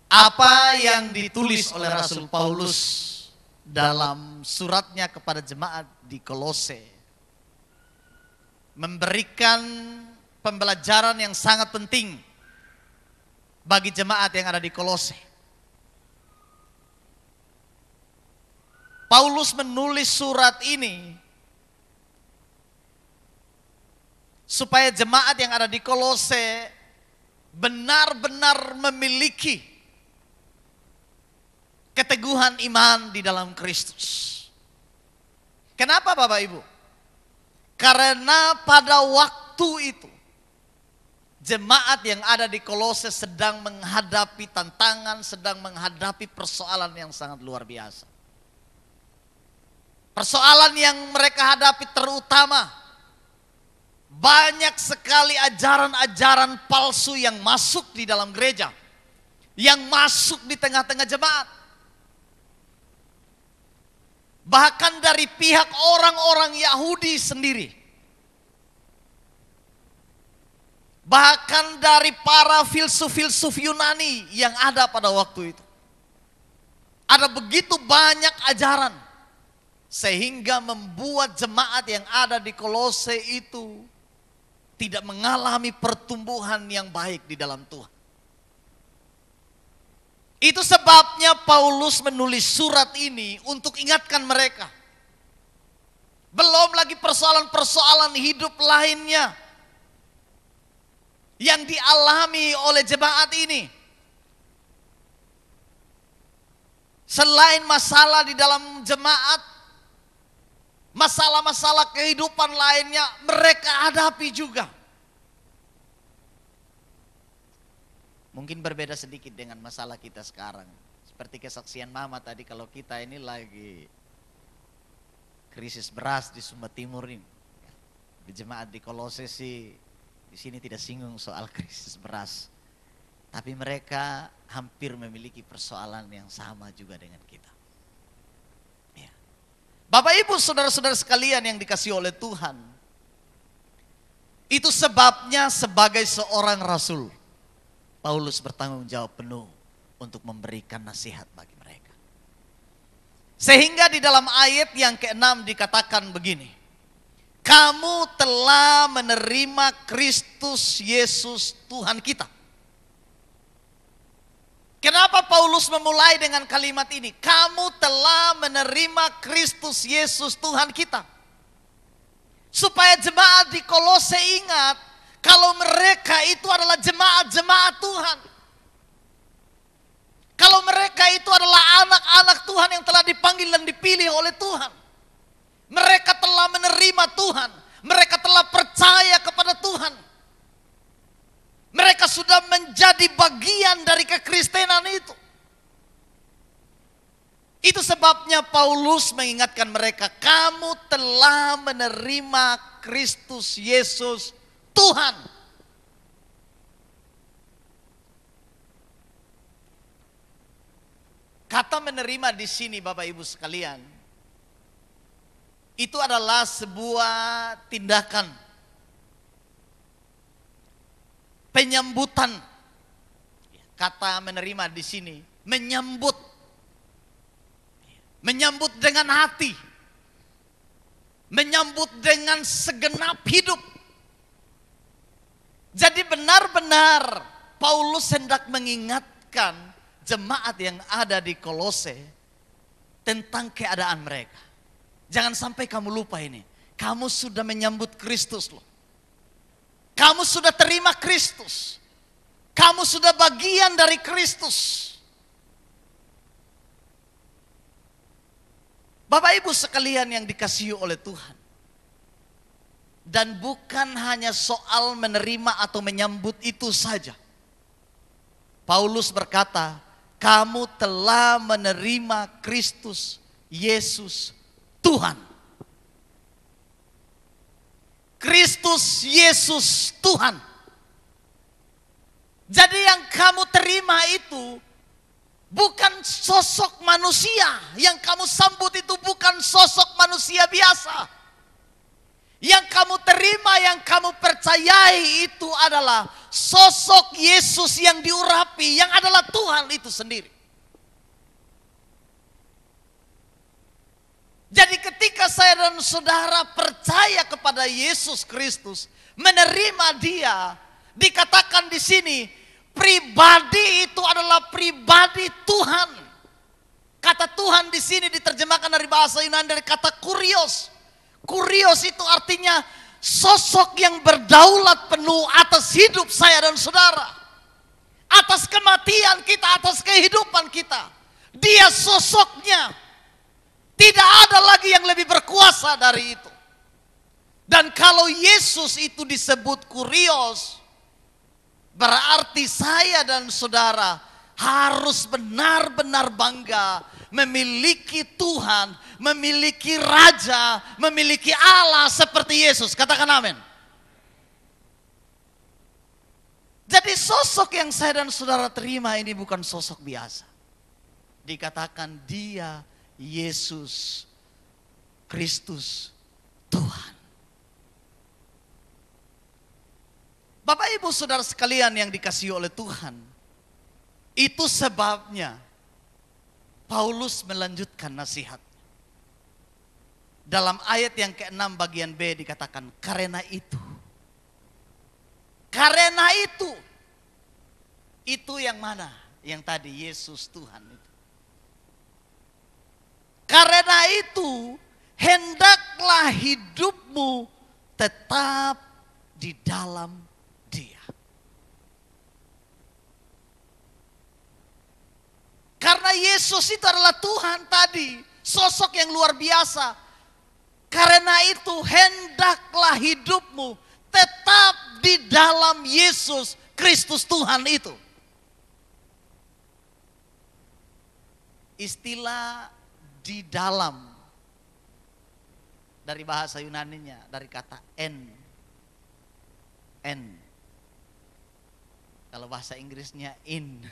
apa yang ditulis oleh Rasul Paulus dalam suratnya kepada jemaat di Kolose, memberikan pembelajaran yang sangat penting bagi jemaat yang ada di Kolose. Paulus menulis surat ini supaya jemaat yang ada di Kolose benar-benar memiliki keteguhan iman di dalam Kristus. Kenapa Bapak Ibu? Karena pada waktu itu jemaat yang ada di Kolose sedang menghadapi tantangan, sedang menghadapi persoalan yang sangat luar biasa. Persoalan yang mereka hadapi terutama banyak sekali ajaran-ajaran palsu yang masuk di dalam gereja, yang masuk di tengah-tengah jemaat. Bahkan dari pihak orang-orang Yahudi sendiri. Bahkan dari para filsuf-filsuf Yunani yang ada pada waktu itu. Ada begitu banyak ajaran. Sehingga membuat jemaat yang ada di Kolose itu tidak mengalami pertumbuhan yang baik di dalam Tuhan. Itu sebabnya Paulus menulis surat ini untuk ingatkan mereka. Belum lagi persoalan-persoalan hidup lainnya yang dialami oleh jemaat ini. Selain masalah di dalam jemaat, masalah-masalah kehidupan lainnya mereka hadapi juga. Mungkin berbeda sedikit dengan masalah kita sekarang. Seperti kesaksian Mama tadi, kalau kita ini lagi krisis beras di Sumba Timur ini. Di jemaat di Kolose sih di sini tidak singgung soal krisis beras. Tapi mereka hampir memiliki persoalan yang sama juga dengan kita. Ya. Bapak Ibu saudara-saudara sekalian yang dikasihi oleh Tuhan. Itu sebabnya sebagai seorang rasul, Paulus bertanggung jawab penuh untuk memberikan nasihat bagi mereka. Sehingga di dalam ayat yang ke-6 dikatakan begini. Kamu telah menerima Kristus Yesus Tuhan kita. Kenapa Paulus memulai dengan kalimat ini? Kamu telah menerima Kristus Yesus Tuhan kita. Supaya jemaat di Kolose ingat, kalau mereka itu adalah jemaat-jemaat Tuhan. Kalau mereka itu adalah anak-anak Tuhan yang telah dipanggil dan dipilih oleh Tuhan. Mereka telah menerima Tuhan. Mereka telah percaya kepada Tuhan. Mereka sudah menjadi bagian dari kekristenan itu. Itu sebabnya Paulus mengingatkan mereka, kamu telah menerima Kristus Yesus Tuhan. Kata menerima di sini Bapak Ibu sekalian, itu adalah sebuah tindakan penyambutan. Kata menerima di sini menyambut. Menyambut dengan hati. Menyambut dengan segenap hidup. Jadi benar-benar Paulus hendak mengingatkan jemaat yang ada di Kolose tentang keadaan mereka. Jangan sampai kamu lupa ini. Kamu sudah menyambut Kristus loh. Kamu sudah terima Kristus. Kamu sudah bagian dari Kristus. Bapak Ibu sekalian yang dikasihi oleh Tuhan. Dan bukan hanya soal menerima atau menyambut itu saja. Paulus berkata, kamu telah menerima Kristus Yesus Tuhan. Kristus Yesus Tuhan. Jadi yang kamu terima itu bukan sosok manusia. Yang kamu sambut itu bukan sosok manusia biasa. Yang kamu terima, yang kamu percayai itu adalah sosok Yesus yang diurapi, yang adalah Tuhan itu sendiri. Jadi ketika saya dan saudara percaya kepada Yesus Kristus, menerima Dia, dikatakan di sini, pribadi itu adalah pribadi Tuhan. Kata Tuhan di sini diterjemahkan dari bahasa Yunani dari kata kurios. Kurios itu artinya sosok yang berdaulat penuh atas hidup saya dan saudara. Atas kematian kita, atas kehidupan kita. Dia sosoknya. Tidak ada lagi yang lebih berkuasa dari itu. Dan kalau Yesus itu disebut kurios, berarti saya dan saudara harus benar-benar bangga memiliki Tuhan, memiliki Raja, memiliki Allah seperti Yesus. Katakan amin. Jadi sosok yang saya dan saudara terima ini bukan sosok biasa. Dikatakan Dia Yesus Kristus Tuhan. Bapak Ibu Saudara sekalian yang dikasihi oleh Tuhan, itu sebabnya Paulus melanjutkan nasihat. Dalam ayat yang ke-6 bagian B dikatakan, karena itu. Karena itu yang mana? Yang tadi Yesus Tuhan itu. Karena itu, hendaklah hidupmu tetap di dalam Dia. Karena Yesus itu adalah Tuhan tadi, sosok yang luar biasa. Karena itu, hendaklah hidupmu tetap di dalam Yesus Kristus Tuhan itu. Istilah di dalam dari bahasa Yunaninya dari kata en. Kalau bahasa Inggrisnya in.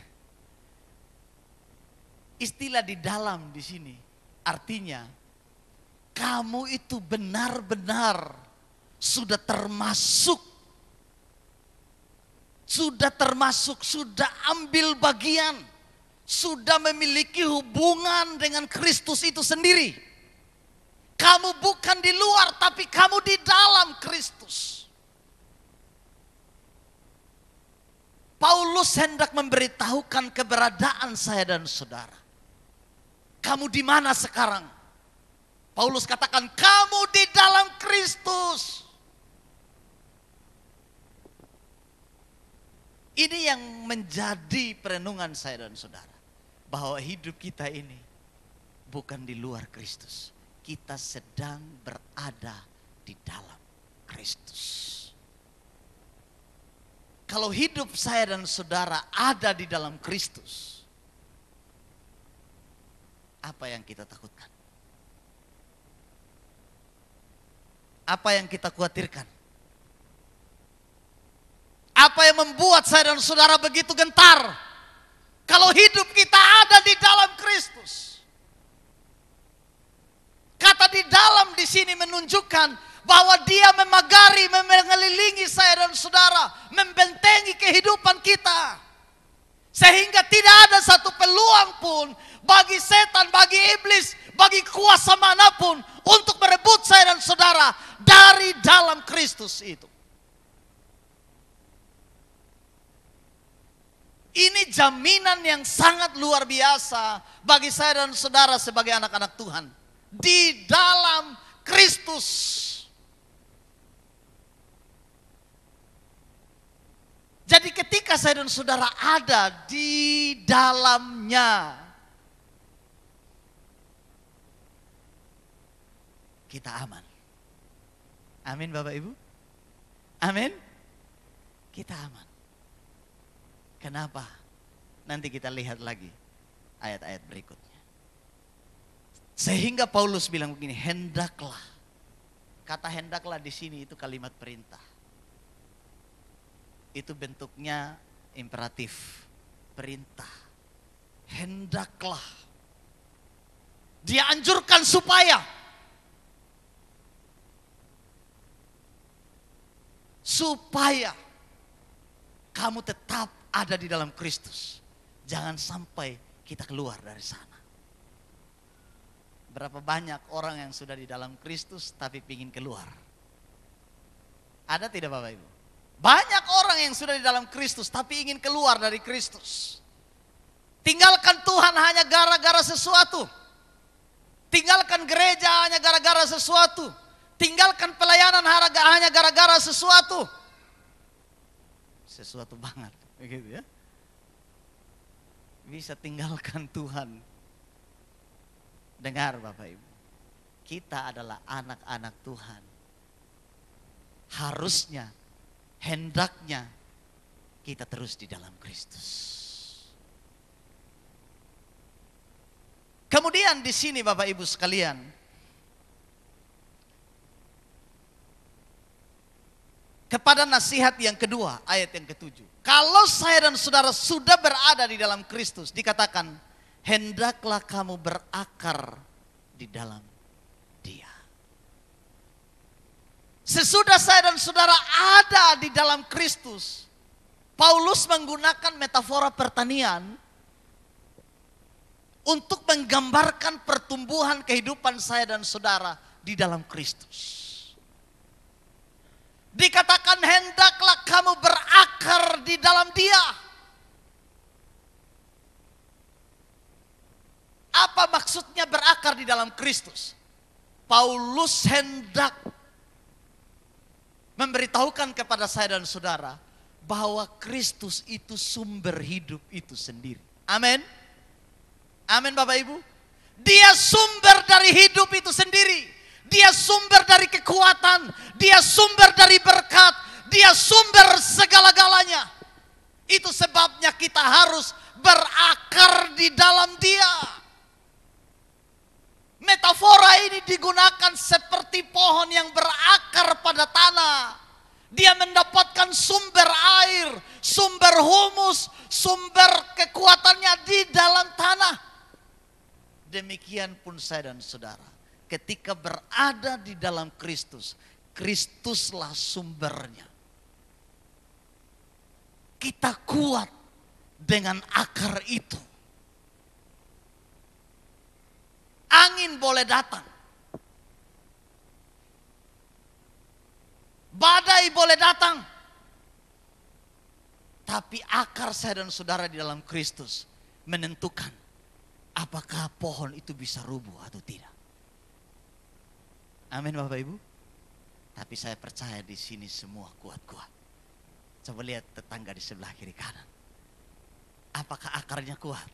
Istilah di dalam di sini artinya kamu itu benar-benar sudah termasuk, sudah ambil bagian, sudah memiliki hubungan dengan Kristus itu sendiri. Kamu bukan di luar, tapi kamu di dalam Kristus. Paulus hendak memberitahukan keberadaan saya dan saudara. Kamu di mana sekarang? Paulus katakan, kamu di dalam Kristus. Ini yang menjadi perenungan saya dan saudara. Bahwa hidup kita ini bukan di luar Kristus. Kita sedang berada di dalam Kristus. Kalau hidup saya dan saudara ada di dalam Kristus, apa yang kita takutkan? Apa yang kita khawatirkan? Apa yang membuat saya dan saudara begitu gentar? Kalau hidup kita ada di dalam Kristus. Kata di dalam di sini menunjukkan bahwa Dia memagari, mengelilingi saya dan saudara, membentengi kehidupan kita. Sehingga tidak ada satu peluang pun bagi setan, bagi iblis, bagi kuasa manapun untuk merebut saya dan saudara dari dalam Kristus itu. Ini jaminan yang sangat luar biasa bagi saya dan saudara sebagai anak-anak Tuhan. Di dalam Kristus. Jadi ketika saya dan saudara ada di dalamnya, kita aman. Amin Bapak Ibu. Amin. Kita aman. Kenapa? Nanti kita lihat lagi ayat-ayat berikutnya. Sehingga Paulus bilang begini, hendaklah. Kata hendaklah di sini itu kalimat perintah. Itu bentuknya imperatif, perintah. Hendaklah. Dia anjurkan supaya kamu tetap ada di dalam Kristus. Jangan sampai kita keluar dari sana. Berapa banyak orang yang sudah di dalam Kristus tapi ingin keluar? Ada tidak Bapak Ibu? Banyak orang yang sudah di dalam Kristus tapi ingin keluar dari Kristus. Tinggalkan Tuhan hanya gara-gara sesuatu. Tinggalkan gereja hanya gara-gara sesuatu. Tinggalkan pelayanan hanya gara-gara sesuatu. Sesuatu banget, begitu ya. Bisa tinggalkan Tuhan. Dengar Bapak Ibu, kita adalah anak-anak Tuhan. Harusnya, hendaknya kita terus di dalam Kristus. Kemudian di sini Bapak Ibu sekalian, kepada nasihat yang kedua, ayat yang ketujuh. Kalau saya dan saudara sudah berada di dalam Kristus, dikatakan, hendaklah kamu berakar di dalam Dia. Sesudah saya dan saudara ada di dalam Kristus, Paulus menggunakan metafora pertanian untuk menggambarkan pertumbuhan kehidupan saya dan saudara di dalam Kristus. Dikatakan hendaklah kamu berakar di dalam Dia. Apa maksudnya berakar di dalam Kristus? Paulus hendak memberitahukan kepada saya dan saudara bahwa Kristus itu sumber hidup itu sendiri. Amin. Amin Bapak Ibu. Dia sumber dari hidup itu sendiri. Dia sumber dari kekuatan. Dia sumber dari berkat. Dia sumber segala-galanya. Itu sebabnya kita harus berakar di dalam Dia. Metafora ini digunakan seperti pohon yang berakar pada tanah. Dia mendapatkan sumber air, sumber humus, sumber kekuatannya di dalam tanah. Demikian pun saya dan saudara, ketika berada di dalam Kristus, Kristuslah sumbernya. Kita kuat dengan akar itu. Angin boleh datang, badai boleh datang, tapi akar saya dan saudara di dalam Kristus menentukan apakah pohon itu bisa rubuh atau tidak. Amin Bapak Ibu. Tapi saya percaya di sini semua kuat-kuat. Coba lihat tetangga di sebelah kiri kanan. Apakah akarnya kuat?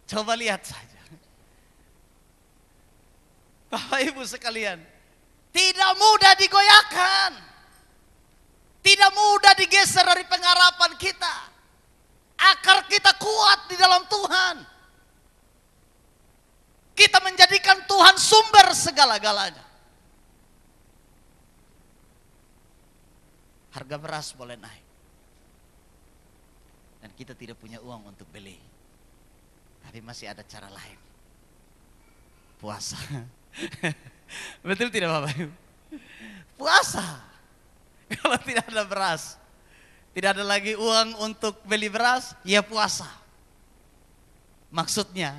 Coba lihat saja. Bapak Ibu sekalian, tidak mudah digoyahkan. Tidak mudah digeser dari pengharapan kita. Akar kita kuat di dalam Tuhan. Kita menjadikan Tuhan sumber segala-galanya. Harga beras boleh naik. Dan kita tidak punya uang untuk beli. Tapi masih ada cara lain. Puasa. Betul tidak Bapak Ibu? Puasa. Kalau tidak ada beras, tidak ada lagi uang untuk beli beras, ya puasa. Maksudnya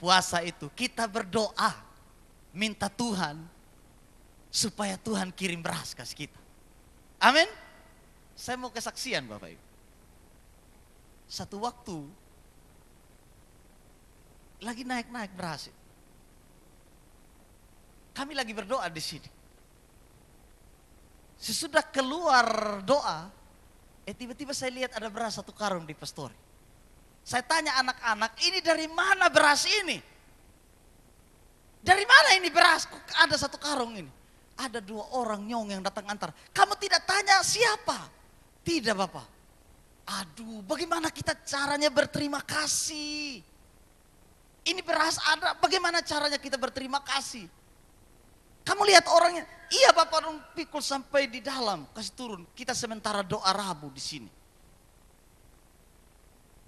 puasa itu kita berdoa, minta Tuhan supaya Tuhan kirim beras ke kita. Amin. Saya mau kesaksian Bapak Ibu. Satu waktu lagi naik-naik beras. Kami lagi berdoa di sini. Sesudah keluar doa, tiba-tiba saya lihat ada beras satu karung di pastori. Saya tanya anak-anak, ini dari mana beras ini? Dari mana ini beras? Kok ada satu karung ini? Ada 2 orang nyong yang datang antar. Kamu tidak tanya siapa? Tidak Bapak. Aduh, bagaimana kita caranya berterima kasih? Ini beras ada, bagaimana caranya kita berterima kasih? Kamu lihat orangnya, iya Bapak dong pikul sampai di dalam, kasih turun. Kita sementara doa Rabu di sini.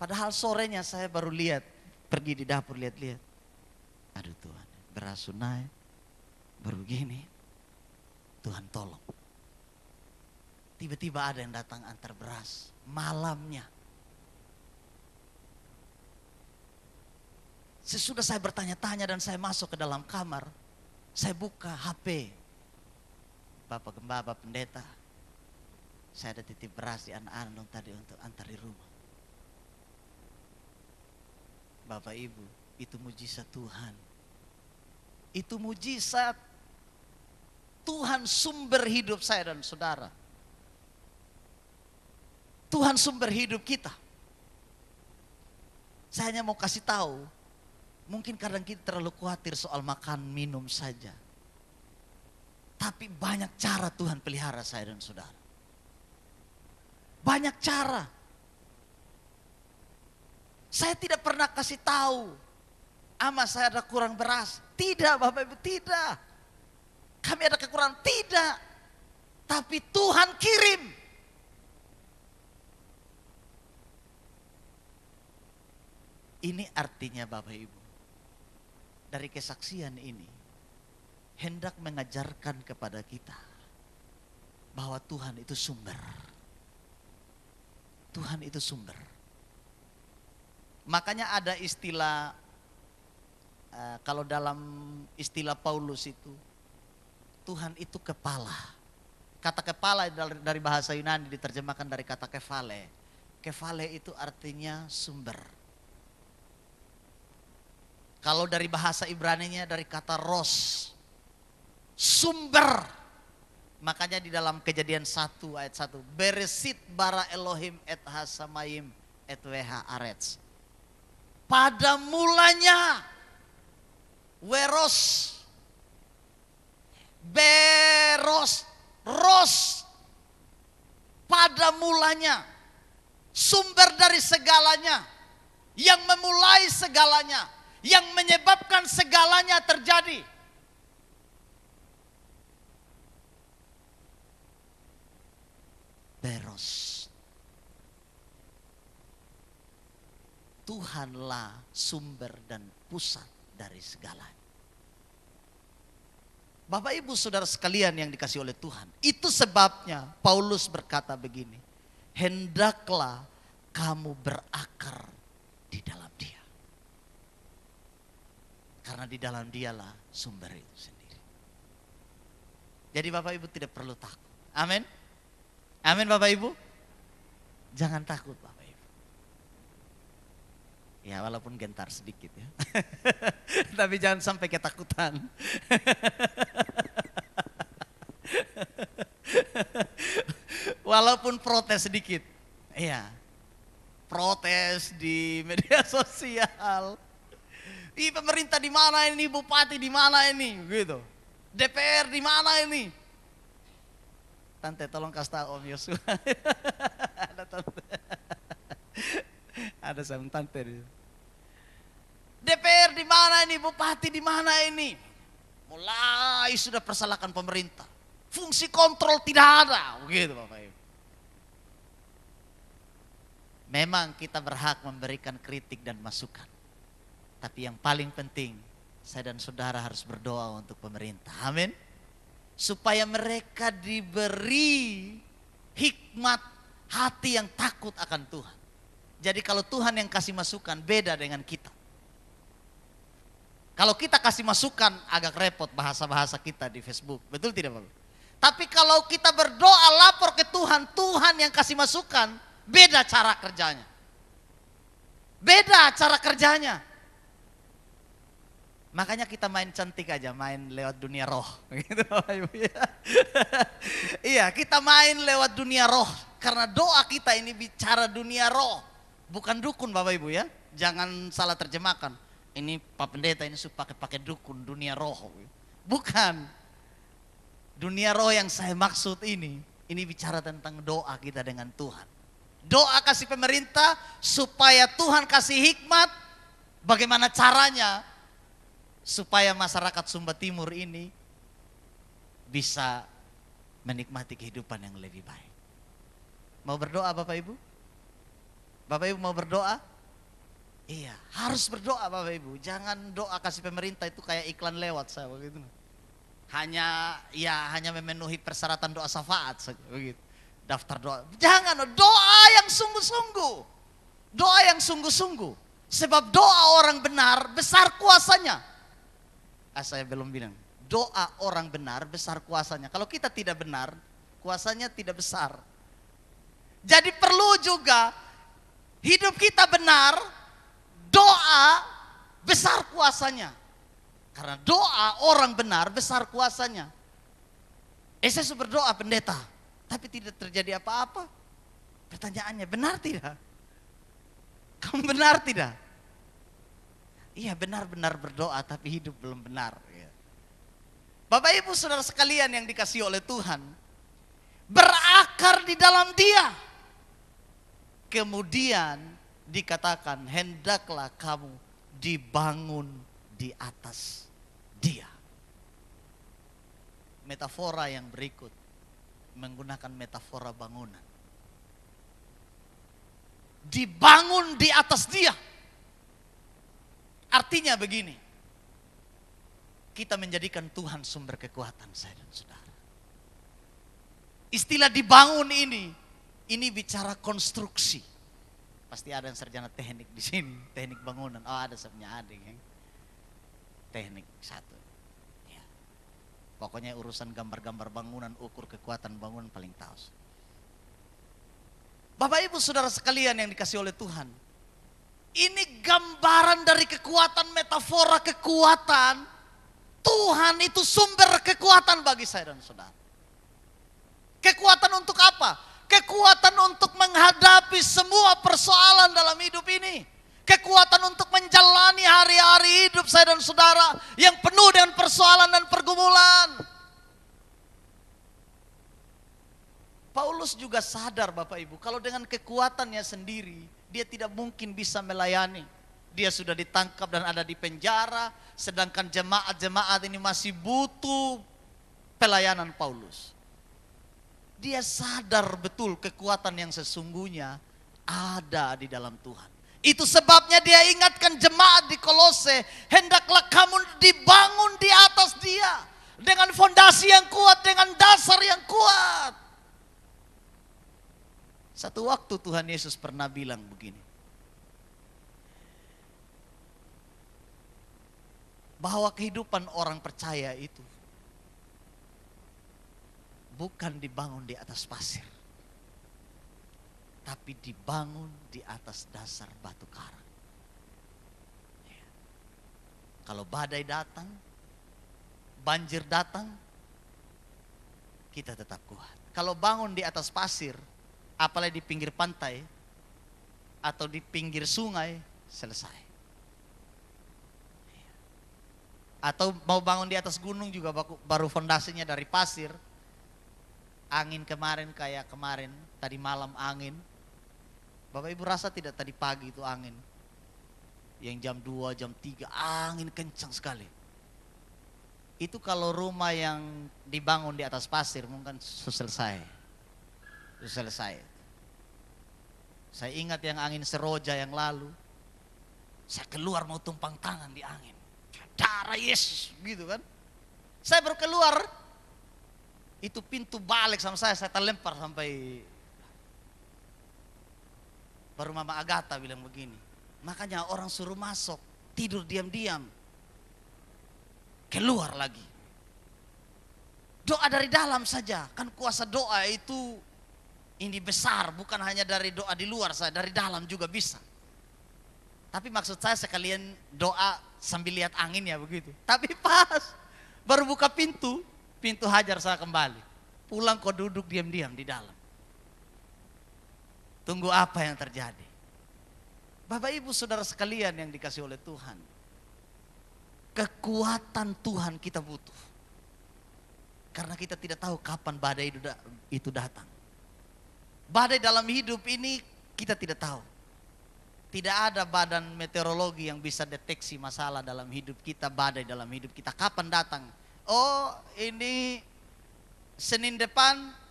Padahal sorenya saya baru lihat, pergi di dapur lihat-lihat. Aduh Tuhan, beras naik, baru gini. Tuhan tolong. tiba-tiba ada yang datang antar beras malamnya. Sesudah saya bertanya-tanya dan saya masuk ke dalam kamar, saya buka HP. Bapak Gembala, Bapak Pendeta, saya ada titip beras di anak-anak tadi untuk antar di rumah. Bapak Ibu, itu mujizat Tuhan. Itu mujizat Tuhan, sumber hidup saya dan saudara. Tuhan sumber hidup kita. Saya hanya mau kasih tahu, mungkin kadang kita terlalu khawatir soal makan minum saja. Tapi banyak cara Tuhan pelihara saya dan saudara. Banyak cara. Saya tidak pernah kasih tahu, ama saya ada kurang beras. Tidak Bapak Ibu, tidak. Kami ada kekurangan, tidak. Tapi Tuhan kirim. Ini artinya Bapak Ibu, dari kesaksian ini hendak mengajarkan kepada kita bahwa Tuhan itu sumber. Tuhan itu sumber. Makanya ada istilah, kalau dalam istilah Paulus itu, Tuhan itu kepala. Kata kepala dari bahasa Yunani diterjemahkan dari kata kefale. Kefale itu artinya sumber. Kalau dari bahasa Ibraninya dari kata ros, sumber. Makanya di dalam Kejadian 1 ayat 1, Beresit bara Elohim et hasamayim et weha arets. Pada mulanya, weros, beros, ros. Pada mulanya, sumber dari segalanya, yang memulai segalanya, yang menyebabkan segalanya terjadi. Beros. Tuhanlah sumber dan pusat dari segalanya. Bapak Ibu Saudara sekalian yang dikasih oleh Tuhan, itu sebabnya Paulus berkata begini, hendaklah kamu berakar di dalam Dia. Karena di dalam Dialah sumber itu sendiri. Jadi Bapak Ibu tidak perlu takut. Amin. Amin Bapak Ibu. Jangan takut Bapak Ibu. Ya walaupun gentar sedikit ya. Tapi jangan sampai ketakutan. Walaupun protes sedikit. Iya. Protes di media sosial. Ih, pemerintah di mana ini, bupati di mana ini, gitu. DPR di mana ini? Tante tolong kasih tahu Om Yosua. Ada tante. Ada sama tante. DPR di mana ini, bupati di mana ini? Mulai sudah persalahkan pemerintah. Fungsi kontrol tidak ada, begitu Bapak Ibu. Memang kita berhak memberikan kritik dan masukan. Tapi yang paling penting, saya dan saudara harus berdoa untuk pemerintah. Amin. Supaya mereka diberi hikmat hati yang takut akan Tuhan. Jadi kalau Tuhan yang kasih masukan beda dengan kita. Kalau kita kasih masukan agak repot bahasa-bahasa kita di Facebook. Betul tidak Bapak? Tapi kalau kita berdoa lapor ke Tuhan, Tuhan yang kasih masukan, beda cara kerjanya. Beda cara kerjanya. Makanya kita main cantik aja, main lewat dunia roh. Gitu, Bapak Ibu, ya. Iya, kita main lewat dunia roh. Karena doa kita ini bicara dunia roh. Bukan dukun Bapak Ibu ya. Jangan salah terjemahkan. Ini Pak Pendeta ini suka pakai dukun, dunia roh. Bukan. Dunia roh yang saya maksud ini bicara tentang doa kita dengan Tuhan. Doa kasih pemerintah supaya Tuhan kasih hikmat. Bagaimana caranya supaya masyarakat Sumba Timur ini bisa menikmati kehidupan yang lebih baik. Mau berdoa Bapak Ibu? Bapak Ibu mau berdoa? Iya, harus berdoa Bapak Ibu. Jangan doa kasih pemerintah itu kayak iklan lewat saya begitu. Hanya memenuhi persyaratan doa syafaat saja begitu. daftar doa. Jangan, doa yang sungguh-sungguh. Doa yang sungguh-sungguh. Sebab doa orang benar besar kuasanya. Saya belum bilang. Doa orang benar besar kuasanya. Kalau kita tidak benar, kuasanya tidak besar. Jadi perlu juga hidup kita benar, doa besar kuasanya. Karena doa orang benar besar kuasanya. Saya berdoa pendeta, tapi tidak terjadi apa-apa. Pertanyaannya, benar tidak? Kamu benar tidak? Iya, benar-benar berdoa tapi hidup belum benar. Bapak Ibu Saudara sekalian yang dikasihi oleh Tuhan, berakar di dalam Dia. Kemudian dikatakan, hendaklah kamu dibangun di atas Dia. Metafora yang berikut menggunakan metafora bangunan. Dibangun di atas Dia. Artinya begini, kita menjadikan Tuhan sumber kekuatan saya dan saudara. Istilah dibangun ini bicara konstruksi. Pasti ada yang sarjana teknik di sini, teknik bangunan. Oh, ada sebenarnya adik yang teknik satu. Ya. Pokoknya urusan gambar-gambar bangunan, ukur kekuatan bangunan paling tahu. Bapak Ibu Saudara sekalian yang dikasihi oleh Tuhan, ini gambaran dari kekuatan, metafora kekuatan. Tuhan itu sumber kekuatan bagi saya dan saudara. Kekuatan untuk apa? Kekuatan untuk menghadapi semua persoalan dalam hidup ini. Kekuatan untuk menjalani hari-hari hidup saya dan saudara yang penuh dengan persoalan dan pergumulan. Paulus juga sadar Bapak Ibu, kalau dengan kekuatannya sendiri, dia tidak mungkin bisa melayani. Dia sudah ditangkap dan ada di penjara, sedangkan jemaat-jemaat ini masih butuh pelayanan Paulus. Dia sadar betul kekuatan yang sesungguhnya ada di dalam Tuhan. Itu sebabnya dia ingatkan jemaat di Kolose, hendaklah kamu dibangun di atas Dia. Dengan fondasi yang kuat, dengan dasar yang kuat. Satu waktu Tuhan Yesus pernah bilang begini, bahwa kehidupan orang percaya itu bukan dibangun di atas pasir, tapi dibangun di atas dasar batu karang. Ya. Kalau badai datang, banjir datang, kita tetap kuat. Kalau bangun di atas pasir, apalagi di pinggir pantai atau di pinggir sungai, selesai. Ya. Atau mau bangun di atas gunung juga baru fondasinya dari pasir. Angin kemarin kayak kemarin, tadi malam angin. Bapak Ibu rasa tidak tadi pagi itu angin? Yang jam 2, jam 3, angin kencang sekali. Itu kalau rumah yang dibangun di atas pasir mungkin selesai. Selesai. Saya ingat yang angin Seroja yang lalu. Saya keluar mau tumpang tangan di angin. Darah Yesus gitu kan. Saya baru keluar. Itu pintu balik sama saya terlempar sampai. Baru Mama Agatha bilang begini, makanya orang suruh masuk, tidur diam-diam, keluar lagi. Doa dari dalam saja, kan kuasa doa itu ini besar, bukan hanya dari doa di luar saja, dari dalam juga bisa. Tapi maksud saya sekalian doa sambil lihat angin ya begitu. Tapi pas baru buka pintu hajar saya kembali. Pulang kok duduk diam-diam di dalam. Tunggu apa yang terjadi. Bapak Ibu Saudara sekalian yang dikasihi oleh Tuhan. Kekuatan Tuhan kita butuh. Karena kita tidak tahu kapan badai itu datang. Badai dalam hidup ini kita tidak tahu. Tidak ada badan meteorologi yang bisa deteksi masalah dalam hidup kita, badai dalam hidup kita. Kapan datang? Oh, ini Senin depan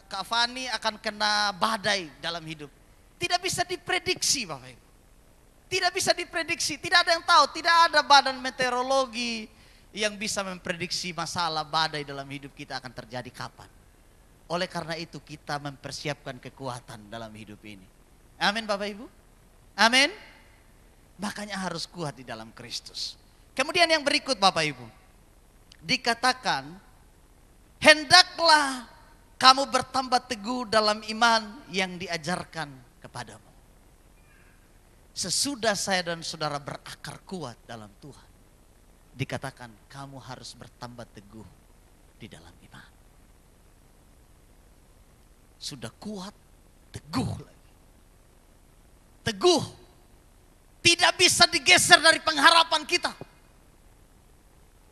Kak Fani akan kena badai dalam hidup. Tidak bisa diprediksi Bapak Ibu. Tidak bisa diprediksi, tidak ada yang tahu. Tidak ada badan meteorologi yang bisa memprediksi masalah badai dalam hidup kita akan terjadi kapan. Oleh karena itu kita mempersiapkan kekuatan dalam hidup ini. Amin Bapak Ibu. Amin. Makanya harus kuat di dalam Kristus. Kemudian yang berikut Bapak Ibu. Dikatakan, hendaklah kamu bertambah teguh dalam iman yang diajarkan kepadamu. Sesudah saya dan saudara berakar kuat dalam Tuhan, dikatakan kamu harus bertambah teguh di dalam iman. Sudah kuat, teguh lagi. Teguh. Tidak bisa digeser dari pengharapan kita.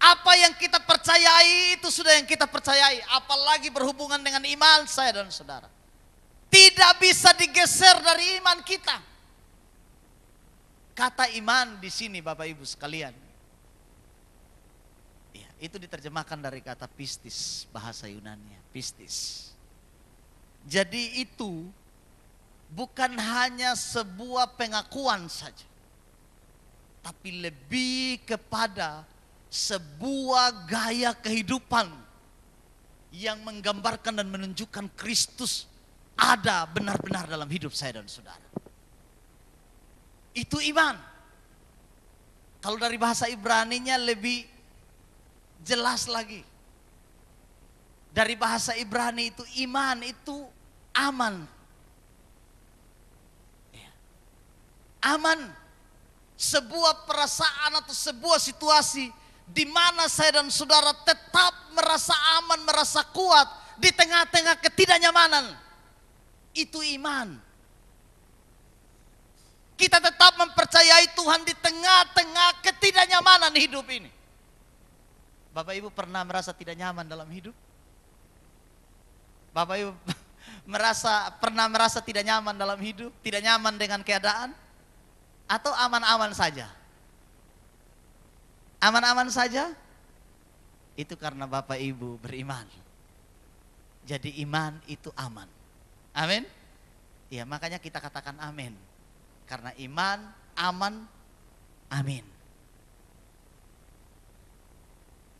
Apa yang kita percayai itu sudah yang kita percayai. Apalagi berhubungan dengan iman saya dan saudara. Tidak bisa digeser dari iman kita. Kata iman di sini Bapak Ibu sekalian. Ya, itu diterjemahkan dari kata pistis, bahasa Yunani, pistis. Jadi itu bukan hanya sebuah pengakuan saja. Tapi lebih kepada sebuah gaya kehidupan yang menggambarkan dan menunjukkan Kristus ada benar-benar dalam hidup saya dan saudara. Itu iman. Kalau dari bahasa Ibraninya lebih jelas lagi. Dari bahasa Ibrani itu iman itu aman. Aman. Sebuah perasaan atau sebuah situasi di mana saya dan saudara tetap merasa aman, merasa kuat di tengah-tengah ketidaknyamanan. Itu iman. Kita tetap mempercayai Tuhan di tengah-tengah ketidaknyamanan hidup ini. Bapak Ibu pernah merasa tidak nyaman dalam hidup? Bapak Ibu pernah merasa tidak nyaman dalam hidup? Tidak nyaman dengan keadaan? Atau aman-aman saja? Aman-aman saja? Itu karena Bapak Ibu beriman. Jadi iman itu aman. Amin? Ya, makanya kita katakan amin. Karena iman, aman, amin.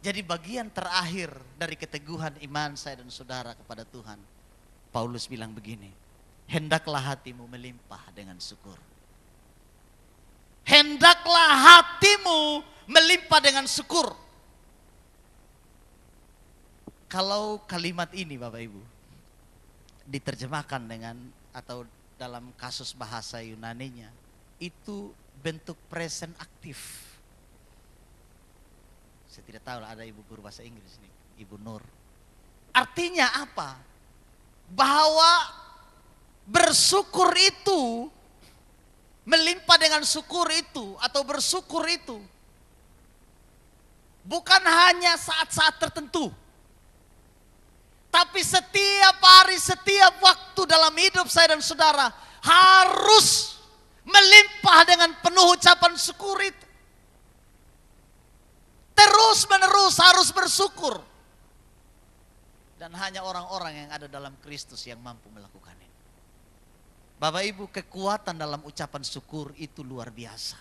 Jadi bagian terakhir dari keteguhan iman saya dan saudara kepada Tuhan, Paulus bilang begini, hendaklah hatimu melimpah dengan syukur. Hendaklah hatimu melimpah dengan syukur. Kalau kalimat ini Bapak Ibu diterjemahkan dengan atau dalam kasus bahasa Yunaninya itu bentuk present aktif. Saya tidak tahu ada ibu guru bahasa Inggris nih, Ibu Nur. Artinya apa? Bahwa bersyukur itu, melimpah dengan syukur itu atau bersyukur itu bukan hanya saat-saat tertentu. Tapi setiap hari, setiap waktu dalam hidup saya dan saudara harus melimpah dengan penuh ucapan syukur itu. Terus menerus harus bersyukur. Dan hanya orang-orang yang ada dalam Kristus yang mampu melakukan ini. Bapak Ibu, kekuatan dalam ucapan syukur itu luar biasa.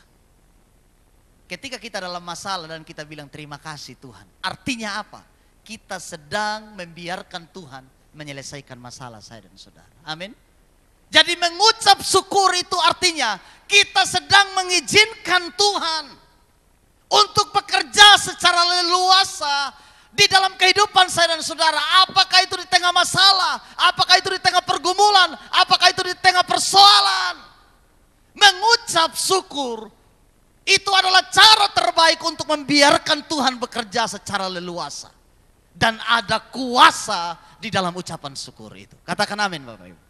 Ketika kita dalam masalah dan kita bilang terima kasih Tuhan. Artinya apa? Kita sedang membiarkan Tuhan menyelesaikan masalah saya dan saudara. Amin. Jadi mengucap syukur itu artinya kita sedang mengizinkan Tuhan untuk bekerja secara leluasa di dalam kehidupan saya dan saudara. Apakah itu di tengah masalah, apakah itu di tengah pergumulan, apakah itu di tengah persoalan. Mengucap syukur itu adalah cara terbaik untuk membiarkan Tuhan bekerja secara leluasa. Dan ada kuasa di dalam ucapan syukur itu. Katakan amin Bapak Ibu.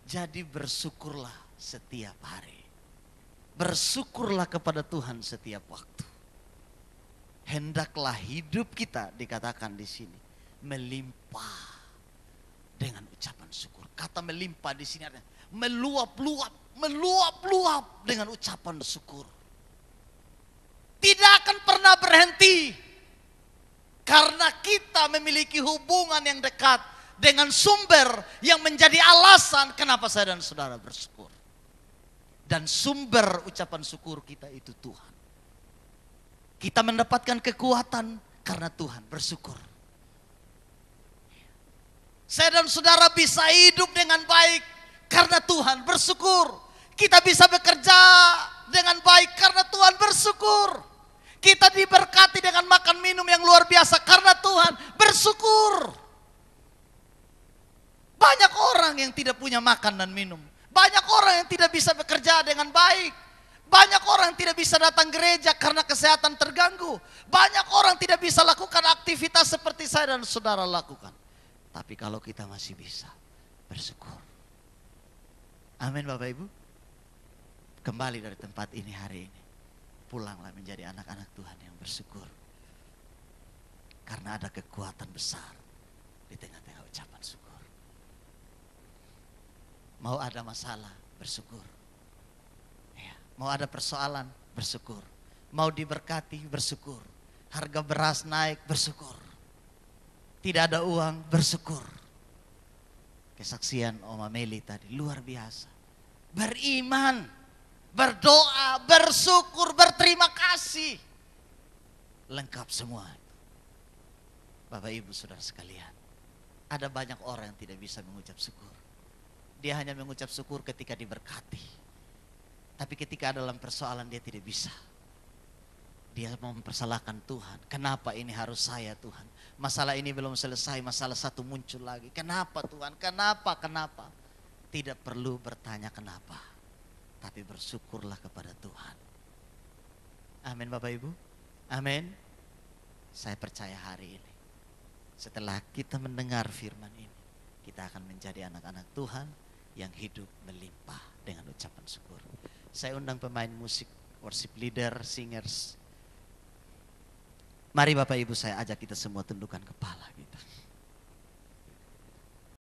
Jadi bersyukurlah setiap hari. Bersyukurlah kepada Tuhan setiap waktu. Hendaklah hidup kita dikatakan di sini melimpah dengan ucapan syukur. Kata melimpah di sini artinya meluap-luap dengan ucapan syukur. Tidak akan pernah berhenti. Karena kita memiliki hubungan yang dekat dengan sumber yang menjadi alasan kenapa saya dan saudara bersyukur. Dan sumber ucapan syukur kita itu Tuhan. Kita mendapatkan kekuatan karena Tuhan, bersyukur. Saya dan saudara bisa hidup dengan baik karena Tuhan bersyukur. Kita bisa bekerja dengan baik karena Tuhan bersyukur. Kita diberkati dengan makan minum yang luar biasa karena Tuhan bersyukur. Banyak orang yang tidak punya makan dan minum. Banyak orang yang tidak bisa bekerja dengan baik. Banyak orang yang tidak bisa datang gereja karena kesehatan terganggu. Banyak orang tidak bisa lakukan aktivitas seperti saya dan saudara lakukan. Tapi kalau kita masih bisa bersyukur. Amin Bapak Ibu. Kembali dari tempat ini hari ini. Pulanglah menjadi anak-anak Tuhan yang bersyukur. Karena ada kekuatan besar di tengah-tengah ucapan syukur. Mau ada masalah, bersyukur. Ya. Mau ada persoalan, bersyukur. Mau diberkati, bersyukur. Harga beras naik, bersyukur. Tidak ada uang, bersyukur. Kesaksian Oma Meli tadi luar biasa. Beriman, berdoa, bersyukur, berterima kasih. Lengkap semua. Bapak Ibu Saudara sekalian, ada banyak orang yang tidak bisa mengucap syukur. Dia hanya mengucap syukur ketika diberkati. Tapi ketika dalam persoalan dia tidak bisa. Dia mau mempersalahkan Tuhan. Kenapa ini harus saya Tuhan? Masalah ini belum selesai, masalah satu muncul lagi. Kenapa Tuhan? Kenapa? Tidak perlu bertanya kenapa. Tapi bersyukurlah kepada Tuhan. Amin Bapak Ibu. Amin. Saya percaya hari ini, setelah kita mendengar firman ini, kita akan menjadi anak-anak Tuhan yang hidup melimpah dengan ucapan syukur. Saya undang pemain musik, worship leader, singers. Mari Bapak Ibu saya ajak kita semua tundukkan kepala kita.